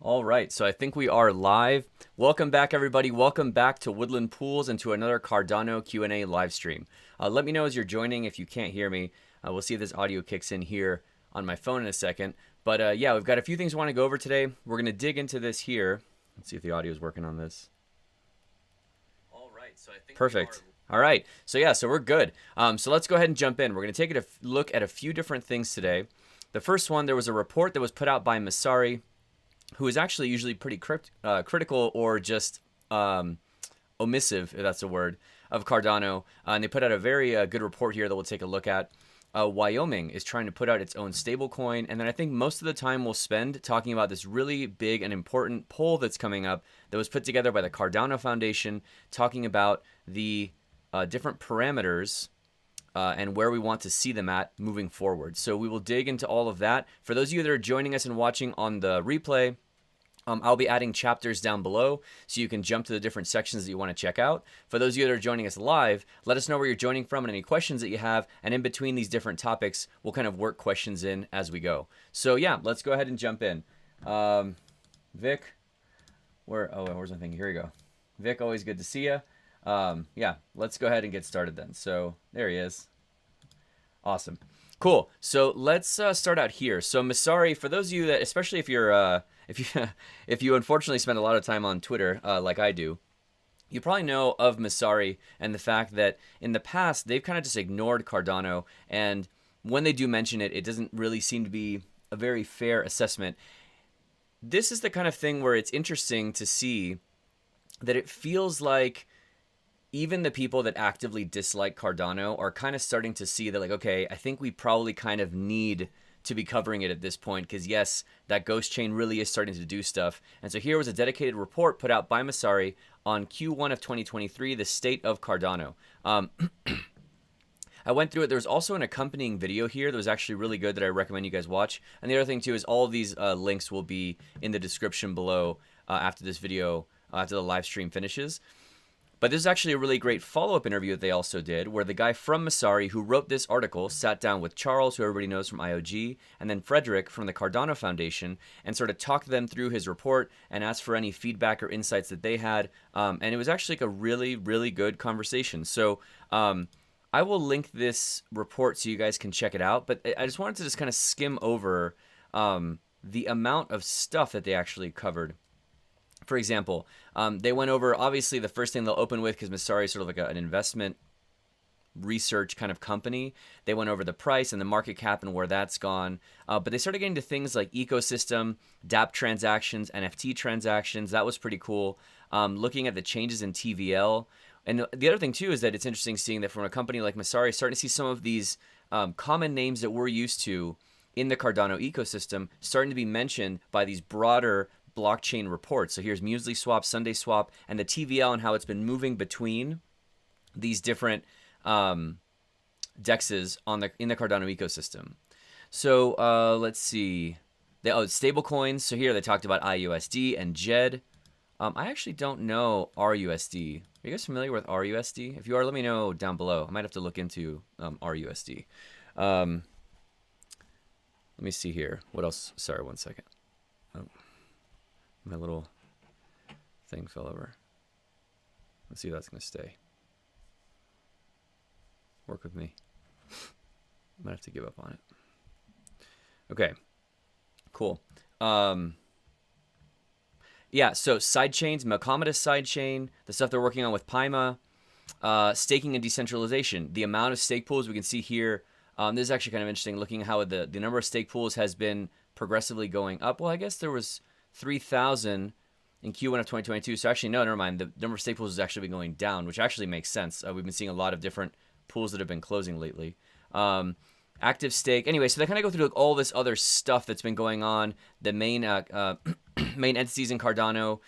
All right, so I think we are live. Welcome back, everybody. Welcome back to Woodland Pools and to another Cardano Q&A live stream. Let me know as you're joining if you can't hear me. We'll see if this audio kicks in here on my phone in a second. But yeah, we've got a few things we want to go over today. We're going to dig into this here. Let's see if the audio is working on this. All right, so I think perfect. All right, so yeah, so we're good. So let's go ahead and jump in. We're going to take a look at a few different things today. The first one, there was a report that was put out by Messari, who is actually usually pretty critical or just omissive, if that's a word, of Cardano. And they put out a very good report here that we'll take a look at. Wyoming is trying to put out its own stablecoin. And then I think most of the time we'll spend talking about this really big and important poll that's coming up that was put together by the Cardano Foundation, talking about the different parameters and where we want to see them at moving forward. So we will dig into all of that. For those of you that are joining us and watching on the replay, I'll be adding chapters down below so you can jump to the different sections that you want to check out. For those of you that are joining us live, let us know where you're joining from and any questions that you have. And in between these different topics, we'll kind of work questions in as we go. So yeah, let's go ahead and jump in. Vic, where's my thing? Here we go. Vic, always good to see you. Yeah, let's go ahead and get started then. So there he is. Awesome. Cool. So let's start out here. So Messari, for those of you that, especially if you're, if you unfortunately spend a lot of time on Twitter, like I do, you probably know of Messari and the fact that in the past, they've kind of just ignored Cardano. And when they do mention it, it doesn't really seem to be a very fair assessment. This is the kind of thing where it's interesting to see that it feels like even the people that actively dislike Cardano are kind of starting to see that, like, okay, I think we probably kind of need to be covering it at this point because, yes, that ghost chain really is starting to do stuff. And so here was a dedicated report put out by Messari on Q1 of 2023, the state of Cardano. I went through it. There was also an accompanying video here that was actually really good that I recommend you guys watch. And the other thing, too, is all of these links will be in the description below after this video, after the live stream finishes. But this is actually a really great follow-up interview that they also did, where the guy from Messari who wrote this article sat down with Charles, who everybody knows from IOG, and then Frederick from the Cardano Foundation, and sort of talked them through his report and asked for any feedback or insights that they had. And it was actually like a really, really good conversation. So I will link this report so you guys can check it out. But I just wanted to just kind of skim over the amount of stuff that they actually covered. For example, they went over, obviously, the first thing they'll open with, because Messari is sort of like an investment research kind of company. They went over the price and the market cap and where that's gone. But they started getting to things like ecosystem, dApp transactions, NFT transactions. That was pretty cool. Looking at the changes in TVL. And the other thing, too, is that it's interesting seeing that from a company like Messari, starting to see some of these common names that we're used to in the Cardano ecosystem starting to be mentioned by these broader blockchain reports. So here's Muesli Swap, Sunday Swap, and the TVL and how it's been moving between these different dexes in the Cardano ecosystem. So let's see. Stablecoins. So here they talked about IUSD and JED. I actually don't know RUSD. Are you guys familiar with RUSD? If you are, let me know down below. I might have to look into RUSD. Let me see here. What else? Sorry, one second. Oh. My little thing fell over. Let's see if that's going to stay. Work with me. Might have to give up on it. Okay. Cool. Yeah, so sidechains, Macomotus sidechain, the stuff they're working on with Paima, staking and decentralization. The amount of stake pools we can see here. This is actually kind of interesting, looking at how the number of stake pools has been progressively going up. Well, I guess there was 3,000 in Q1 of 2022. So actually, no, never mind. The number of stake pools has actually been going down, which actually makes sense. We've been seeing a lot of different pools that have been closing lately. Active stake. Anyway, so they kind of go through like all this other stuff that's been going on. The main main entities in Cardano,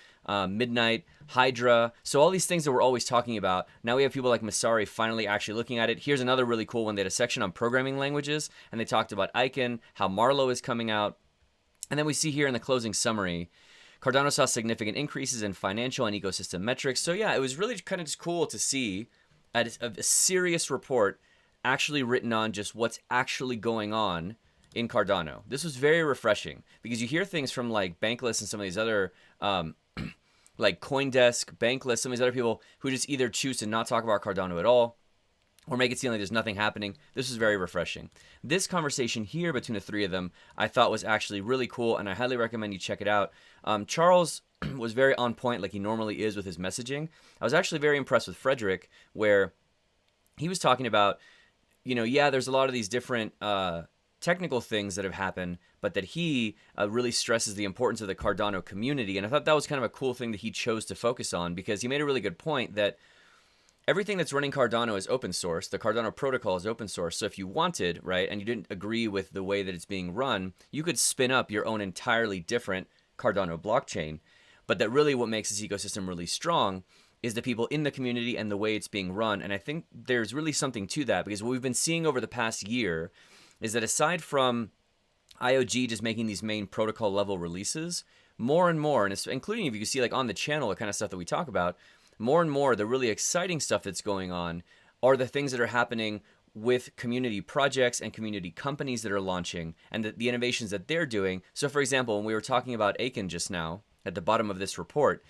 Midnight, Hydra. So all these things that we're always talking about. Now we have people like Messari finally actually looking at it. Here's another really cool one. They had a section on programming languages, and they talked about Icon, how Marlowe is coming out. And then we see here in the closing summary, Cardano saw significant increases in financial and ecosystem metrics. So yeah, it was really kind of just cool to see a serious report actually written on just what's actually going on in Cardano. This was very refreshing because you hear things from like Bankless and some of these other like CoinDesk, Bankless, some of these other people who just either choose to not talk about Cardano at all or make it seem like there's nothing happening. This was very refreshing. This conversation here between the three of them I thought was actually really cool, and I highly recommend you check it out. Charles was very on point like he normally is with his messaging. I was actually very impressed with Frederick, where he was talking about, you know, yeah, there's a lot of these different technical things that have happened, but that he really stresses the importance of the Cardano community. And I thought that was kind of a cool thing that he chose to focus on, because he made a really good point that everything that's running Cardano is open source. The Cardano protocol is open source. So if you wanted, right, and you didn't agree with the way that it's being run, you could spin up your own entirely different Cardano blockchain. But that really what makes this ecosystem really strong is the people in the community and the way it's being run. And I think there's really something to that, because what we've been seeing over the past year is that aside from IOG just making these main protocol level releases, more and more, and it's, including if you can see like on the channel, the kind of stuff that we talk about, more and more, the really exciting stuff that's going on are the things that are happening with community projects and community companies that are launching, and the innovations that they're doing. So for example, when we were talking about Aiken just now, at the bottom of this report,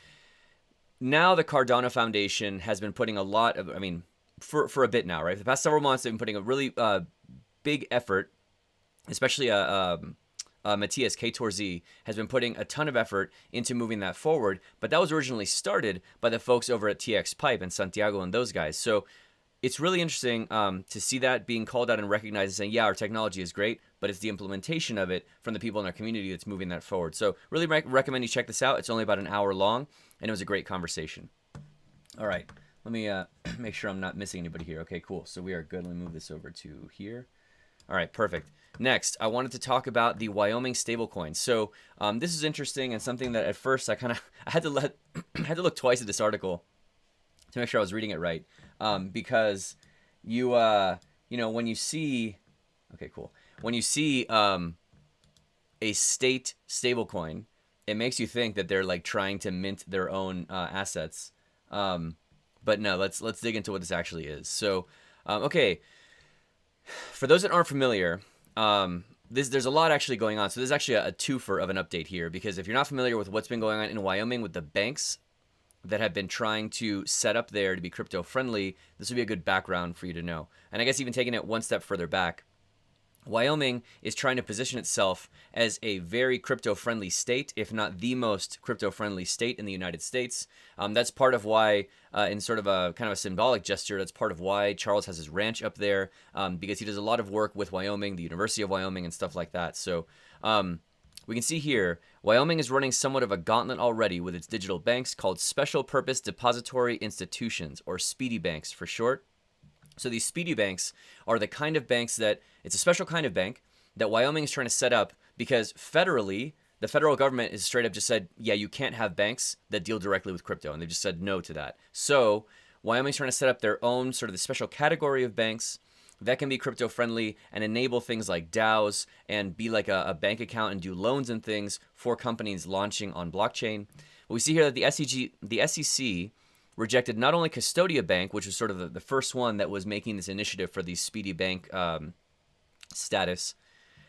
now the Cardano Foundation has been putting a lot of, I mean, for a bit now, right? For the past several months, they've been putting a really big effort, especially Matthias K. Torzi has been putting a ton of effort into moving that forward, but that was originally started by the folks over at TX Pipe and Santiago and those guys. So it's really interesting to see that being called out and recognized and saying, yeah, our technology is great, but it's the implementation of it from the people in our community that's moving that forward. So really recommend you check this out. It's only about an hour long, and it was a great conversation. All right, let me make sure I'm not missing anybody here. Okay, cool. So we are good. Let me move this over to here. All right, perfect. Next, I wanted to talk about the Wyoming stablecoin. So this is interesting and something that at first I had to look twice at this article to make sure I was reading it right, because you know, when you see, okay, cool, when you see a state stablecoin, it makes you think that they're like trying to mint their own assets, but no, let's dig into what this actually is. So okay, for those that aren't familiar, there's a lot actually going on. So there's actually a twofer of an update here, because if you're not familiar with what's been going on in Wyoming with the banks that have been trying to set up there to be crypto friendly, this would be a good background for you to know. And I guess even taking it one step further back, Wyoming is trying to position itself as a very crypto-friendly state, if not the most crypto-friendly state in the United States. That's part of why, in sort of a kind of a symbolic gesture, that's part of why Charles has his ranch up there, because he does a lot of work with Wyoming, the University of Wyoming, and stuff like that. So we can see here, Wyoming is running somewhat of a gauntlet already with its digital banks called Special Purpose Depository Institutions, or Speedy Banks for short. So these Speedy Banks are the kind of banks that, it's a special kind of bank that Wyoming is trying to set up because federally, the federal government has straight up just said, yeah, you can't have banks that deal directly with crypto, and they've just said no to that. So Wyoming's trying to set up their own sort of the special category of banks that can be crypto friendly and enable things like DAOs and be like a bank account and do loans and things for companies launching on blockchain. We see here that the SEC rejected not only Custodia Bank, which was sort of the first one that was making this initiative for the Speedy Bank status.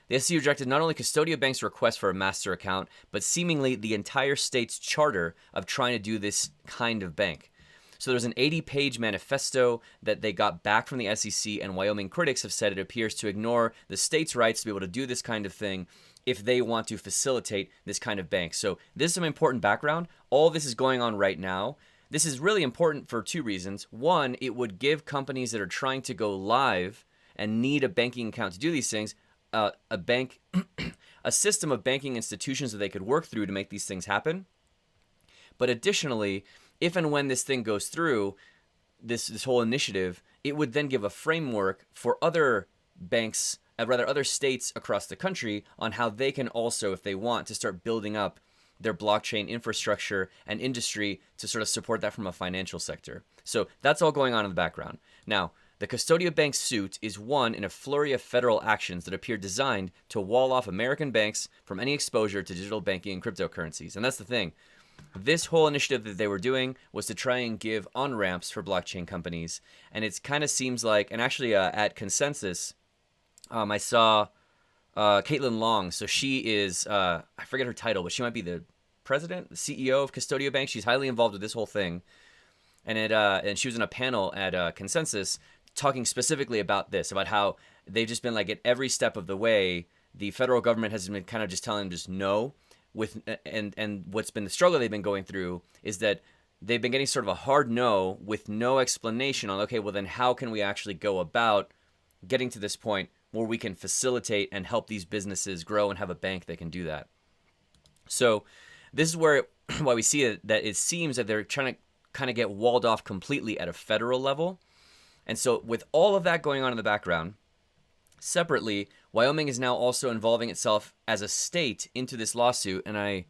The SEC rejected not only Custodia Bank's request for a master account, but seemingly the entire state's charter of trying to do this kind of bank. So there's an 80-page manifesto that they got back from the SEC, and Wyoming critics have said it appears to ignore the state's rights to be able to do this kind of thing if they want to facilitate this kind of bank. So this is some important background. All this is going on right now. This is really important for two reasons. One, it would give companies that are trying to go live and need a banking account to do these things, a system of banking institutions that they could work through to make these things happen. But additionally, if and when this thing goes through, this whole initiative, it would then give a framework for other banks, rather other states across the country on how they can also, if they want, to start building up their blockchain infrastructure and industry to sort of support that from a financial sector. So that's all going on in the background. Now, the Custodia Bank suit is one in a flurry of federal actions that appear designed to wall off American banks from any exposure to digital banking and cryptocurrencies. And that's the thing. This whole initiative that they were doing was to try and give on-ramps for blockchain companies. And it kind of seems like, and actually at Consensus, I saw Caitlin Long. So she is, I forget her title, but she might be the president, the CEO of Custodia Bank. She's highly involved with this whole thing. And she was in a panel at Consensus talking specifically about this, about how they've just been like at every step of the way, the federal government has been kind of just telling them just no. And what's been the struggle they've been going through is that they've been getting sort of a hard no with no explanation on, okay, well then how can we actually go about getting to this point where we can facilitate and help these businesses grow and have a bank that can do that. So this is why we see it, that it seems that they're trying to kind of get walled off completely at a federal level. And so with all of that going on in the background, separately, Wyoming is now also involving itself as a state into this lawsuit. And I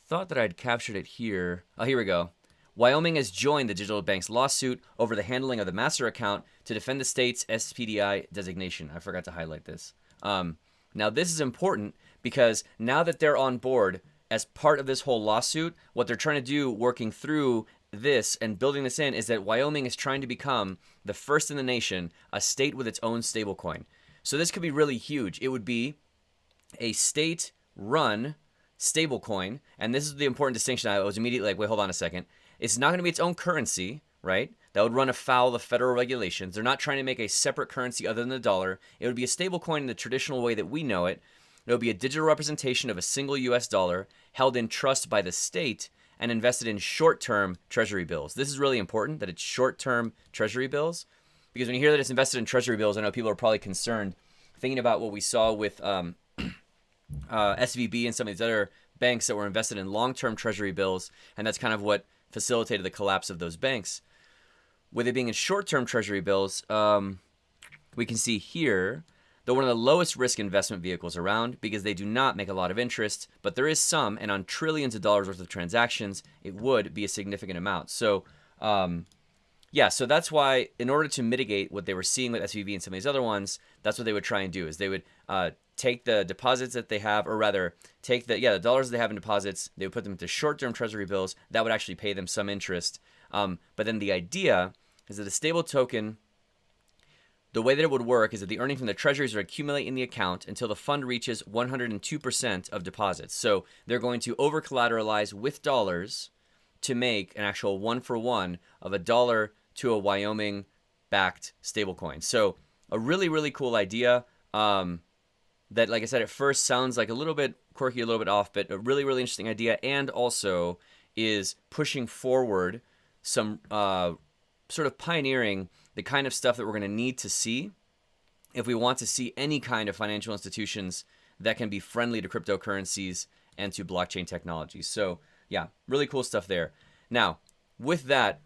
thought that I'd captured it here. Oh, here we go. Wyoming has joined the digital bank's lawsuit over the handling of the master account to defend the state's SPDI designation. I forgot to highlight this. Now, this is important because now that they're on board as part of this whole lawsuit, what they're trying to do working through this and building this in is that Wyoming is trying to become the first in the nation, a state with its own stablecoin. So this could be really huge. It would be a state-run stablecoin, and this is the important distinction. I was immediately like, wait, hold on a second. It's not going to be its own currency, right? That would run afoul of federal regulations. They're not trying to make a separate currency other than the dollar. It would be a stablecoin in the traditional way that we know it. It would be a digital representation of a single US dollar held in trust by the state and invested in short-term treasury bills. This is really important, that it's short-term treasury bills, because when you hear that it's invested in treasury bills, I know people are probably concerned, thinking about what we saw with SVB and some of these other banks that were invested in long-term treasury bills, and that's kind of what facilitated the collapse of those banks. With it being in short-term treasury bills, we can see here they're one of the lowest risk investment vehicles around because they do not make a lot of interest, but there is some, and on trillions of dollars worth of transactions, it would be a significant amount. So, yeah, so that's why in order to mitigate what they were seeing with SVB and some of these other ones, that's what they would try and do, is they would take the deposits that they have, or rather take the dollars that they have in deposits, they would put them into short-term treasury bills. That would actually pay them some interest. But then the idea is that a stable token, the way that it would work is that the earning from the treasuries would accumulate in the account until the fund reaches 102% of deposits. So they're going to over-collateralize with dollars to make an actual one-for-one of a dollar to a Wyoming-backed stablecoin. So a really, really cool idea that, like I said, at first sounds like a little bit quirky, a little bit off, but a really, really interesting idea, and also is pushing forward some sort of pioneering the kind of stuff that we're going to need to see if we want to see any kind of financial institutions that can be friendly to cryptocurrencies and to blockchain technologies. So yeah, really cool stuff there. Now, with that,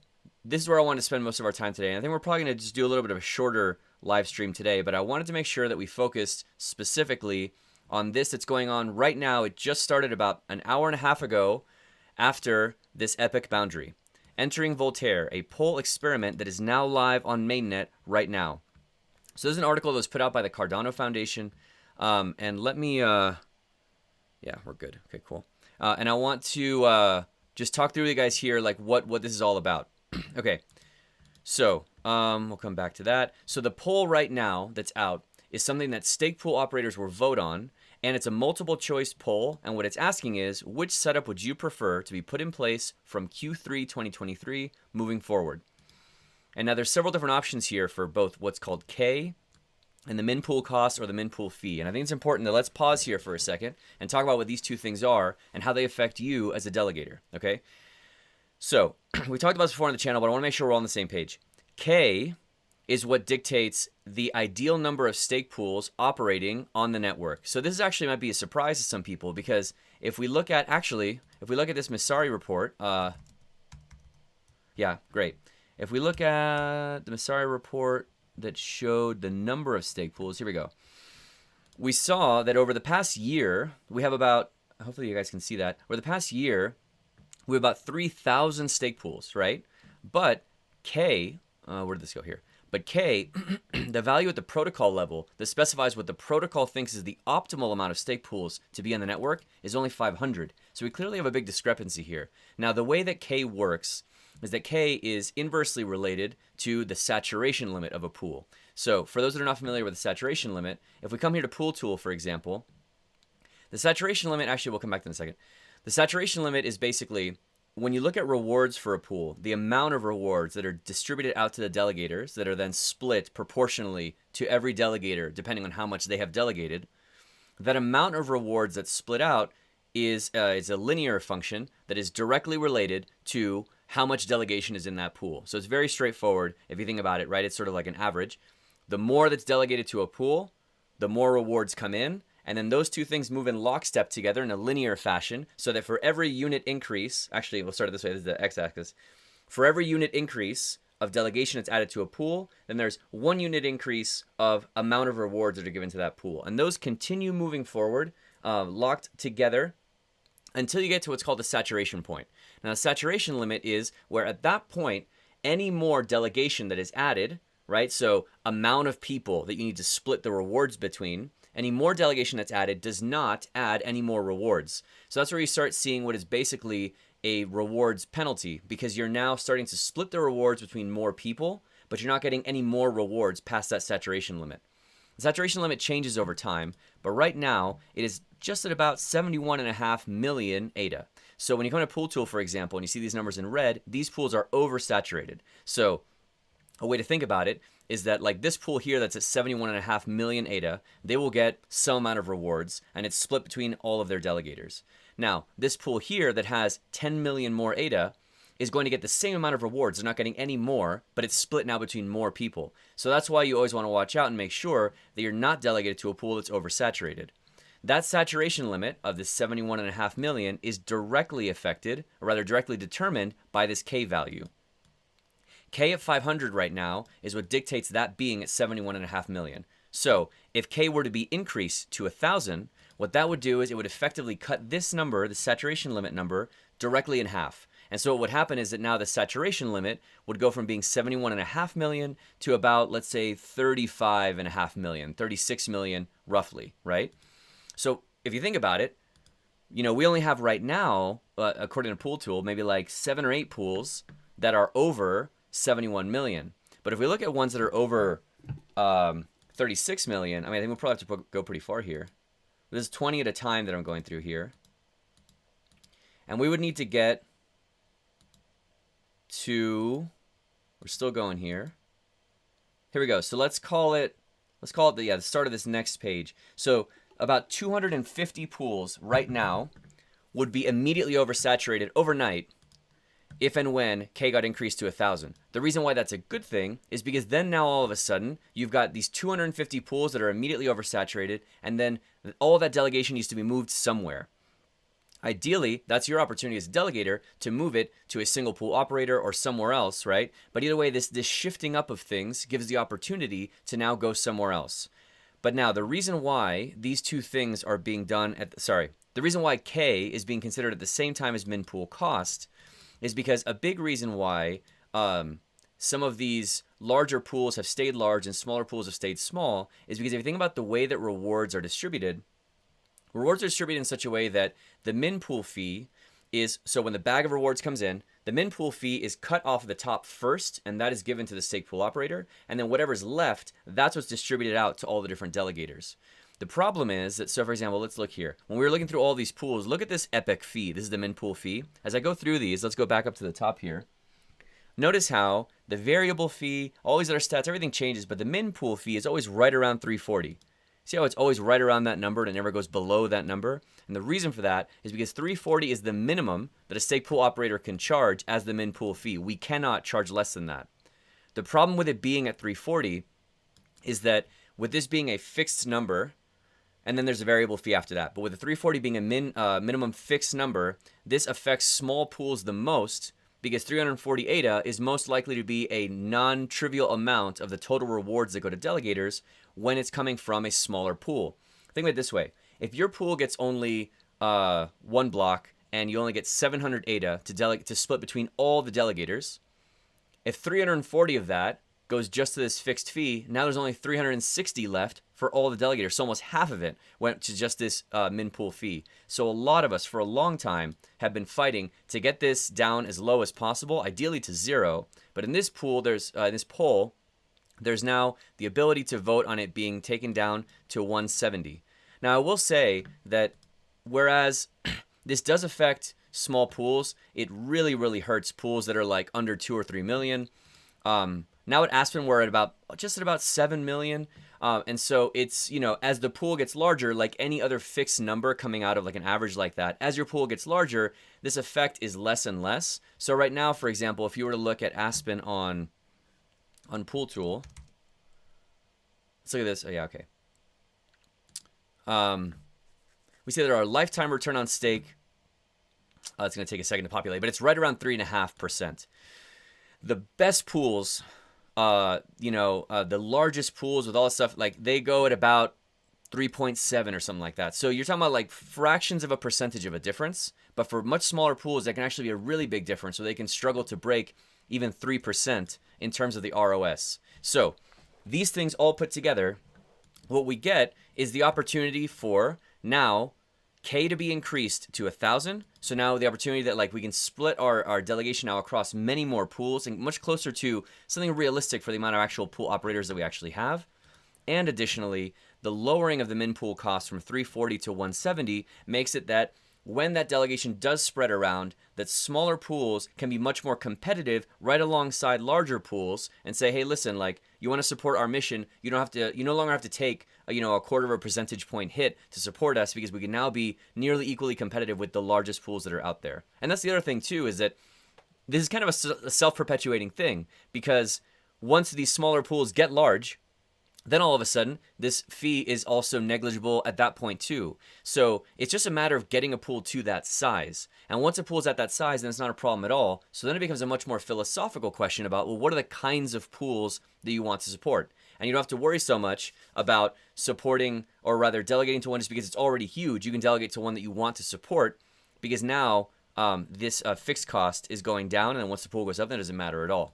this is where I want to spend most of our time today. And I think we're probably going to just do a little bit of a shorter live stream today, but I wanted to make sure that we focused specifically on this that's going on right now. It just started about an hour and a half ago after this epic boundary. Entering Voltaire, a poll experiment that is now live on mainnet right now. So there's an article that was put out by the Cardano Foundation. And let me, yeah, we're good. Okay, cool. And I want to just talk through with you guys here, like what this is all about. Okay, so we'll come back to that. So the poll right now that's out is something that stake pool operators will vote on, and it's a multiple choice poll. And what it's asking is, which setup would you prefer to be put in place from Q3 2023 moving forward? And now there's several different options here for both what's called K and the minPoolCost or the minPoolFee. And I think it's important that let's pause here for a second and talk about what these two things are and how they affect you as a delegator, okay? So we talked about this before on the channel, but I want to make sure we're all on the same page. K is what dictates the ideal number of stake pools operating on the network. So this actually might be a surprise to some people, because if we look at, if we look at this Messari report, yeah, great. If we look at the Messari report that showed the number of stake pools, here we go. We saw that over the past year, we have about, hopefully you guys can see that, over the past year, we have about 3,000 stake pools, right? But K, where did this go here? But K, the value at the protocol level that specifies what the protocol thinks is the optimal amount of stake pools to be on the network is only 500. So we clearly have a big discrepancy here. Now, the way that K works is that K is inversely related to the saturation limit of a pool. So for those that are not familiar with the saturation limit, if we come here to Pool Tool, for example, the saturation limit, actually we'll come back to in a second. The saturation limit is basically when you look at rewards for a pool, the amount of rewards that are distributed out to the delegators that are then split proportionally to every delegator depending on how much they have delegated, that amount of rewards that's split out is a linear function that is directly related to how much delegation is in that pool. So it's very straightforward if you think about it, right? It's sort of like an average. The more that's delegated to a pool, the more rewards come in, and then those two things move in lockstep together in a linear fashion so that for every unit increase, actually we'll start it this way, this is the x-axis. For every unit increase of delegation that's added to a pool, then there's 1 unit increase of amount of rewards that are given to that pool. And those continue moving forward, locked together until you get to what's called the saturation point. Now, the saturation limit is where at that point, any more delegation that is added, right? So amount of people that you need to split the rewards between, any more delegation that's added does not add any more rewards. So that's where you start seeing what is basically a rewards penalty, because you're now starting to split the rewards between more people, but you're not getting any more rewards past that saturation limit. The saturation limit changes over time, but right now it is just at about 71.5 million ADA. So when you come to Pool Tool, for example, and you see these numbers in red, these pools are oversaturated. So a way to think about it is that like this pool here that's at 71.5 million ADA, they will get some amount of rewards, and it's split between all of their delegators. Now, this pool here that has 10 million more ADA is going to get the same amount of rewards. They're not getting any more, but it's split now between more people. So that's why you always want to watch out and make sure that you're not delegated to a pool that's oversaturated. That saturation limit of this 71.5 million is directly affected, or rather directly determined by this K value. K at 500 right now is what dictates that being at 71.5 million. So if K were to be increased to 1,000, what that would do is it would effectively cut this number, the saturation limit number, directly in half. And so what would happen is that now the saturation limit would go from being 71.5 million to about, let's say, 35.5 million, 36 million roughly, right? So if you think about it, you know, we only have right now, according to Pool Tool, maybe like 7 or 8 pools that are over 71 million. But if we look at ones that are over 36 million, I mean, I think we'll probably have to go pretty far here. This is 20 at a time that I'm going through here. And we would need to get to, we're still going here. Here we go. So let's call it the start of this next page. So about 250 pools right now would be immediately oversaturated overnight if and when K got increased to 1,000. The reason why that's a good thing is because then now all of a sudden you've got these 250 pools that are immediately oversaturated, and then all of that delegation needs to be moved somewhere. Ideally, that's your opportunity as a delegator to move it to a single pool operator or somewhere else, right? But either way, this shifting up of things gives the opportunity to now go somewhere else. But now the reason why these two things are being done the reason why K is being considered at the same time as minPoolCost is because a big reason why some of these larger pools have stayed large and smaller pools have stayed small is because if you think about the way that rewards are distributed in such a way that the minPoolFee is, so when the bag of rewards comes in, the minPoolFee is cut off at the top first, and that is given to the stake pool operator, and then whatever's left, that's what's distributed out to all the different delegators. The problem is that, so for example, let's look here. When we were looking through all these pools, look at this epic fee. This is the minPoolFee. As I go through these, let's go back up to the top here. Notice how the variable fee, all these other stats, everything changes, but the minPoolFee is always right around 340. See how it's always right around that number and it never goes below that number? And the reason for that is because 340 is the minimum that a stake pool operator can charge as the minPoolFee. We cannot charge less than that. The problem with it being at 340 is that with this being a fixed number, and then there's a variable fee after that, but with the 340 being a minimum fixed number, this affects small pools the most because 340 ADA is most likely to be a non-trivial amount of the total rewards that go to delegators when it's coming from a smaller pool. Think of it this way. If your pool gets only 1 block and you only get 700 ADA to split between all the delegators, if 340 of that goes just to this fixed fee. Now there's only 360 left for all the delegators. So almost half of it went to just this minPoolFee. So a lot of us for a long time have been fighting to get this down as low as possible, ideally to 0. But in this pool, there's there's now the ability to vote on it being taken down to 170. Now I will say that whereas this does affect small pools, it really hurts pools that are like under 2 or 3 million. Now at Aspen, we're at just about 7 million. And so it's, as the pool gets larger, like any other fixed number coming out of like an average like that, as your pool gets larger, this effect is less and less. So right now, for example, if you were to look at Aspen on Pool Tool, let's look at this. Oh yeah, okay. We see that our lifetime return on stake, it's going to take a second to populate, but it's right around 3.5%. The best pools, the largest pools with all this stuff, like they go at about 3.7 or something like that. So you're talking about like fractions of a percentage of a difference, but for much smaller pools, that can actually be a really big difference. So they can struggle to break even 3% in terms of the ROS. So these things all put together, what we get is the opportunity for now K to be increased to 1,000. So now the opportunity that like we can split our delegation now across many more pools and much closer to something realistic for the amount of actual pool operators that we actually have. And additionally, the lowering of the min pool cost from 340 to 170 makes it that when that delegation does spread around, that smaller pools can be much more competitive right alongside larger pools and say, hey, listen, like you want to support our mission, you no longer have to take a quarter of a percentage point hit to support us, because we can now be nearly equally competitive with the largest pools that are out there. And that's the other thing too, is that this is kind of a self-perpetuating thing, because once these smaller pools get large, then all of a sudden, this fee is also negligible at that point too. So it's just a matter of getting a pool to that size. And once a pool is at that size, then it's not a problem at all. So then it becomes a much more philosophical question about, well, what are the kinds of pools that you want to support? And you don't have to worry so much about supporting, or rather delegating to one just because it's already huge. You can delegate to one that you want to support, because now this fixed cost is going down, and then once the pool goes up, then it doesn't matter at all.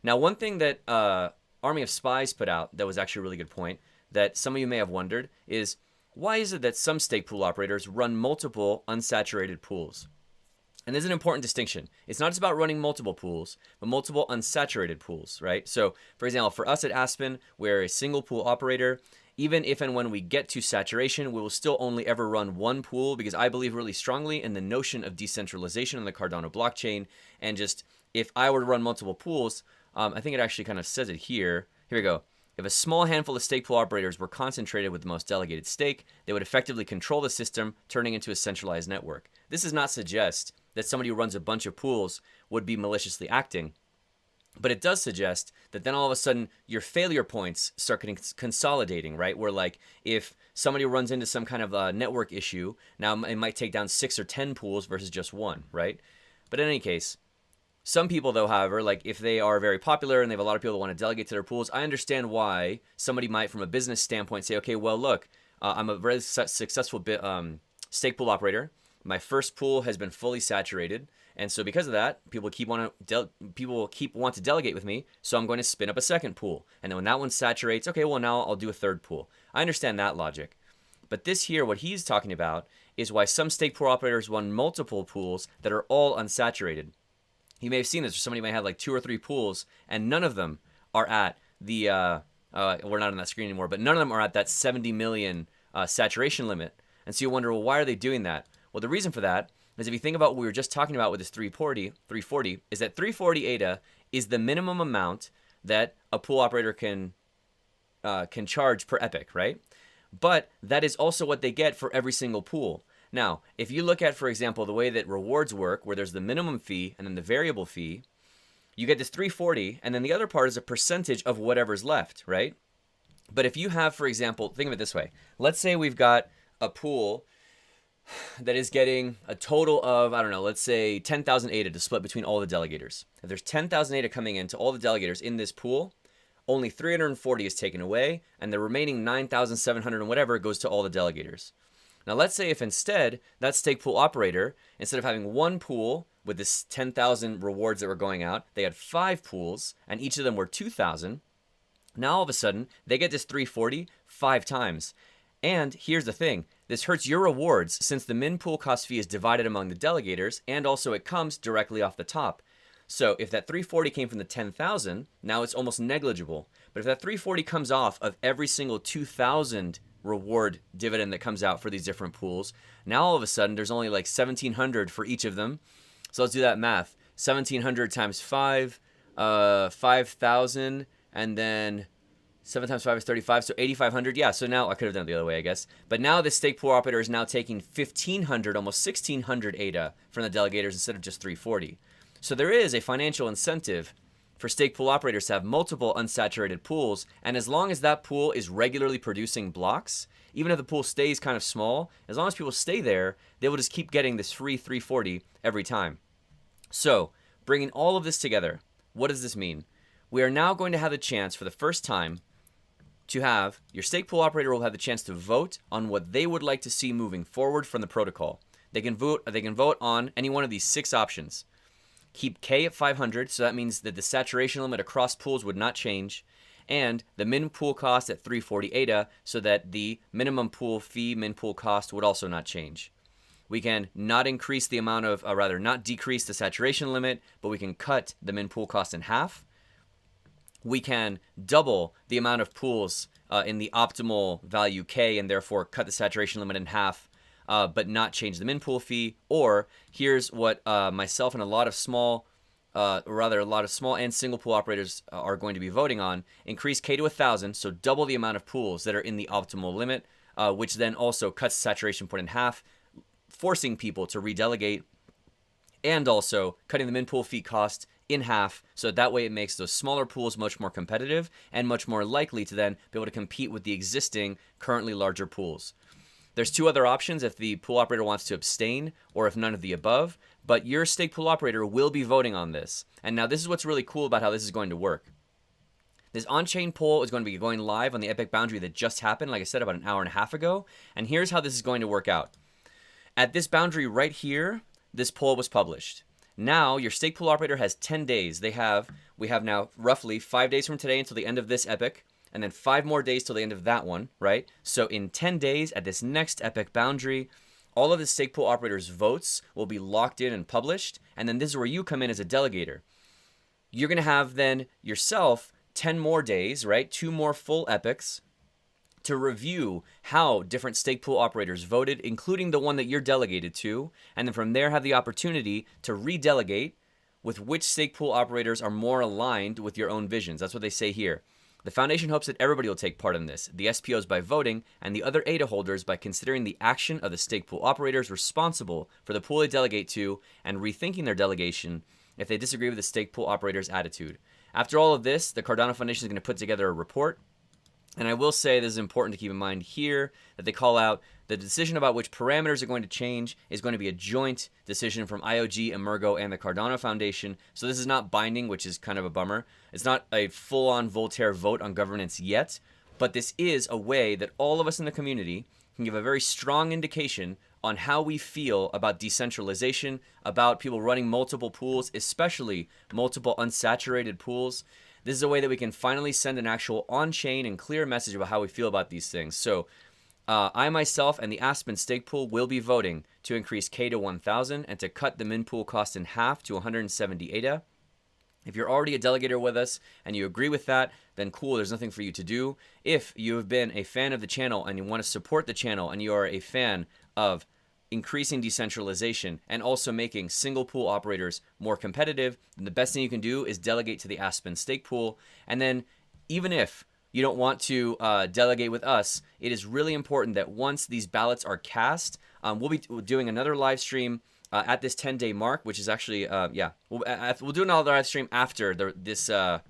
Now, one thing that Army of Spies put out that was actually a really good point that some of you may have wondered is, why is it that some stake pool operators run multiple unsaturated pools? And there's an important distinction. It's not just about running multiple pools, but multiple unsaturated pools, right? So, for example, for us at Aspen, we're a single pool operator. Even if and when we get to saturation, we will still only ever run one pool, because I believe really strongly in the notion of decentralization on the Cardano blockchain. And just, if I were to run multiple pools, I think it actually kind of says it here. Here we go. If a small handful of stake pool operators were concentrated with the most delegated stake, they would effectively control the system, turning into a centralized network. This does not suggest that somebody who runs a bunch of pools would be maliciously acting, but it does suggest that then all of a sudden your failure points start consolidating, right? Where like if somebody runs into some kind of a network issue, now it might take down 6 or 10 pools versus just one, right? But in any case, some people, though, however, like if they are very popular and they have a lot of people that want to delegate to their pools, I understand why somebody might, from a business standpoint, say, okay, well, look, I'm a very successful stake pool operator. My first pool has been fully saturated, and so because of that, people keep want to delegate with me. So I'm going to spin up a second pool, and then when that one saturates, okay, well now I'll do a third pool. I understand that logic, but this here, what he's talking about, is why some stake pool operators run multiple pools that are all unsaturated. You may have seen this, or somebody might have like 2 or 3 pools, and none of them are at the, we're not on that screen anymore, but none of them are at that 70 million saturation limit. And so you wonder, well, why are they doing that? Well, the reason for that is if you think about what we were just talking about with this 340, is that 340 ADA is the minimum amount that a pool operator can charge per epoch, right? But that is also what they get for every single pool. Now, if you look at, for example, the way that rewards work, where there's the minimum fee and then the variable fee, you get this 340, and then the other part is a percentage of whatever's left, right? But if you have, for example, think of it this way. Let's say we've got a pool that is getting a total of, I don't know, let's say 10,000 ADA to split between all the delegators. If there's 10,000 ADA coming into all the delegators in this pool, only 340 is taken away, and the remaining 9,700 and whatever goes to all the delegators. Now let's say if instead that stake pool operator, instead of having one pool with this 10,000 rewards that were going out, they had 5 pools and each of them were 2,000. Now all of a sudden they get this 340 5 times. And here's the thing, this hurts your rewards since the minPoolCost fee is divided among the delegators and also it comes directly off the top. So if that 340 came from the 10,000, now it's almost negligible. But if that 340 comes off of every single 2,000 reward dividend that comes out for these different pools, now all of a sudden there's only like 1,700 for each of them. So let's do that math. 1,700 times 5, 5,000, and then 7 times 5 is 35, so 8,500. Yeah, so now I could have done it the other way, I guess. But now this stake pool operator is now taking 1,500, almost 1,600 ADA from the delegators instead of just 340. So there is a financial incentive for stake pool operators to have multiple unsaturated pools, and as long as that pool is regularly producing blocks, even if the pool stays kind of small, as long as people stay there, they will just keep getting this free 340 every time. So, bringing all of this together, what does this mean? We are now going to have the chance for the first time to have your stake pool operator will have the chance to vote on what they would like to see moving forward from the protocol. They can vote on any one of these 6 options. Keep K at 500, so that means that the saturation limit across pools would not change, and the minPoolCost at 340 ADA, so that the minimum pool fee minPoolCost would also not change. We can not increase the amount of, not decrease the saturation limit, but we can cut the minPoolCost in half. We can double the amount of pools in the optimal value K and therefore cut the saturation limit in half, but not change the minPool fee. Or here's what myself and a lot of small and single pool operators are going to be voting on. Increase K to 1,000, so double the amount of pools that are in the optimal limit, which then also cuts the saturation point in half, forcing people to redelegate, and also cutting the minPool fee cost in half, so that way it makes those smaller pools much more competitive and much more likely to then be able to compete with the existing currently larger pools. There's 2 other options if the pool operator wants to abstain or if none of the above, but your stake pool operator will be voting on this. And now this is what's really cool about how this is going to work. This on-chain poll is going to be going live on the Epic boundary that just happened, like I said, about an hour and a half ago. And here's how this is going to work out. At this boundary right here, this poll was published. Now your stake pool operator has 10 days. We have now roughly 5 days from today until the end of this epic, and then 5 more days till the end of that one, right? So in 10 days at this next epic boundary, all of the stake pool operators' votes will be locked in and published, and then this is where you come in as a delegator. You're going to have then yourself 10 more days, right? 2 more full epics to review how different stake pool operators voted, including the one that you're delegated to, and then from there have the opportunity to redelegate with which stake pool operators are more aligned with your own visions. That's what they say here. The foundation hopes that everybody will take part in this, the SPOs by voting, and the other ADA holders by considering the action of the stake pool operators responsible for the pool they delegate to and rethinking their delegation if they disagree with the stake pool operator's attitude. After all of this, the Cardano Foundation is going to put together a report. And I will say this is important to keep in mind here, that they call out the decision about which parameters are going to change is going to be a joint decision from IOG, Emergo, and the Cardano Foundation. So this is not binding, which is kind of a bummer. It's not a full-on Voltaire vote on governance yet, but this is a way that all of us in the community can give a very strong indication on how we feel about decentralization, about people running multiple pools, especially multiple unsaturated pools. This is a way that we can finally send an actual on-chain and clear message about how we feel about these things. So I myself and the ASPEN stake pool will be voting to increase K to 1,000 and to cut the minPoolCost in half to 170 ADA. If you're already a delegator with us and you agree with that, then cool, there's nothing for you to do. If you have been a fan of the channel and you want to support the channel and you are a fan of increasing decentralization and also making single pool operators more competitive, then the best thing you can do is delegate to the ASPEN stake pool. And then even if you don't want to delegate with us, it is really important that once these ballots are cast, we'll be doing another live stream at this 10-day mark, which is actually, we'll do another live stream after the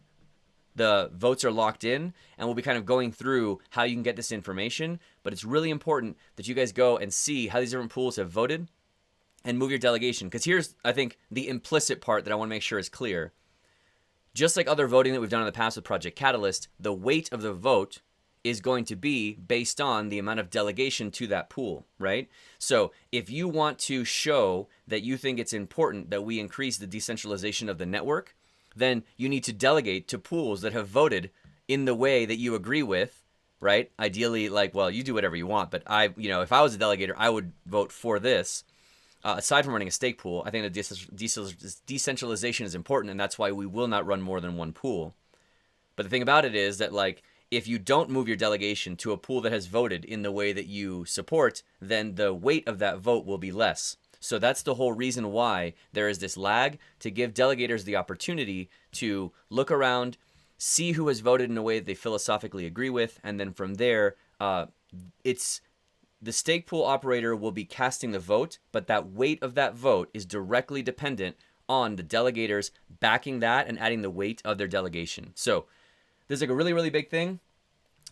votes are locked in, and we'll be kind of going through how you can get this information. But it's really important that you guys go and see how these different pools have voted and move your delegation. Because here's, I think, the implicit part that I want to make sure is clear. Just like other voting that we've done in the past with Project Catalyst, the weight of the vote is going to be based on the amount of delegation to that pool, right? So if you want to show that you think it's important that we increase the decentralization of the network, then you need to delegate to pools that have voted in the way that you agree with, right? Ideally, like, well, you do whatever you want, but if I was a delegator, I would vote for this. Aside from running a stake pool, I think that decentralization is important, and that's why we will not run more than one pool. But the thing about it is that, like, if you don't move your delegation to a pool that has voted in the way that you support, then the weight of that vote will be less. So that's the whole reason why there is this lag, to give delegators the opportunity to look around, see who has voted in a way that they philosophically agree with, and then from there, it's the stake pool operator will be casting the vote, but that weight of that vote is directly dependent on the delegators backing that and adding the weight of their delegation. So this is like a really, really big thing.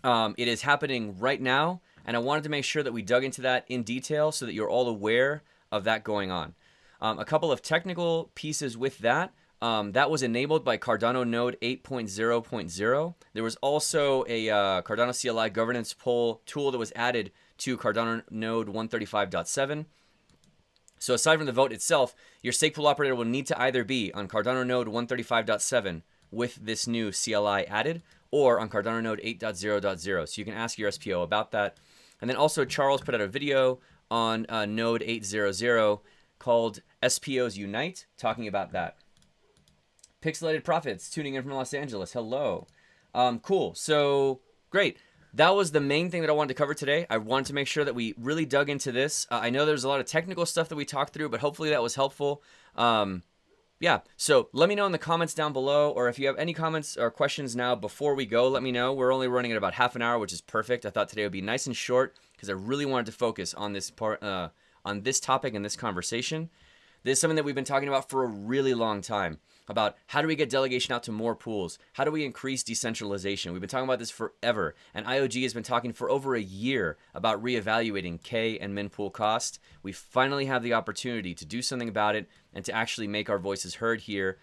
It is happening right now, and I wanted to make sure that we dug into that in detail so that you're all aware of that going on. A couple of technical pieces with that. That was enabled by Cardano Node 8.0.0. There was also a Cardano CLI governance pool tool that was added to Cardano Node 135.7. So aside from the vote itself, your stake pool operator will need to either be on Cardano Node 135.7 with this new CLI added, or on Cardano Node 8.0.0. So you can ask your SPO about that. And then also Charles put out a video on Node 8.0.0 called SPOs Unite, talking about that. Pixelated Profits tuning in from Los Angeles. Hello. Cool. So great. That was the main thing that I wanted to cover today. I wanted to make sure that we really dug into this. I know there's a lot of technical stuff that we talked through, but hopefully that was helpful. Yeah, so let me know in the comments down below, or if you have any comments or questions now before we go, let me know. We're only running at about half an hour, which is perfect. I thought today would be nice and short because I really wanted to focus on this part, on this topic and this conversation. This is something that we've been talking about for a really long time, about how do we get delegation out to more pools? How do we increase decentralization? We've been talking about this forever, and IOG has been talking for over a year about reevaluating K and minPoolCost. We finally have the opportunity to do something about it and to actually make our voices heard here.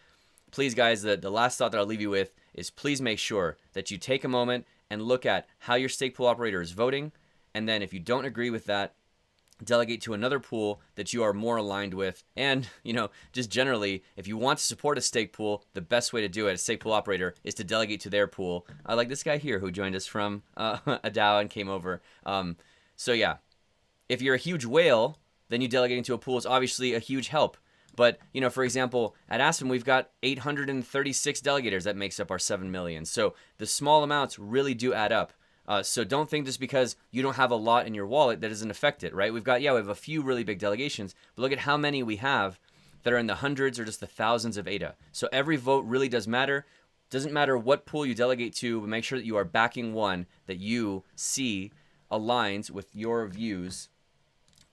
Please, guys, the last thought that I'll leave you with is please make sure that you take a moment and look at how your stake pool operator is voting, and then if you don't agree with that, delegate to another pool that you are more aligned with. And, just generally, if you want to support a stake pool, the best way to do it, a stake pool operator, is to delegate to their pool. Like this guy here who joined us from a DAO and came over. So yeah, if you're a huge whale, then you delegating to a pool is obviously a huge help. But, for example, at ASPEN, we've got 836 delegators that makes up our 7 million. So the small amounts really do add up. So don't think just because you don't have a lot in your wallet that doesn't affect it, right? We have a few really big delegations, but look at how many we have that are in the hundreds or just the thousands of ADA. So every vote really does matter. Doesn't matter what pool you delegate to, but make sure that you are backing one that you see aligns with your views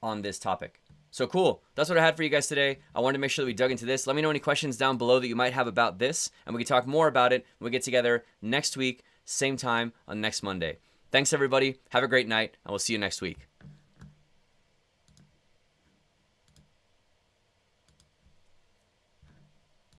on this topic. So cool. That's what I had for you guys today. I wanted to make sure that we dug into this. Let me know any questions down below that you might have about this, and we can talk more about it when we get together next week, same time on next Monday. Thanks, everybody. Have a great night, and we'll see you next week.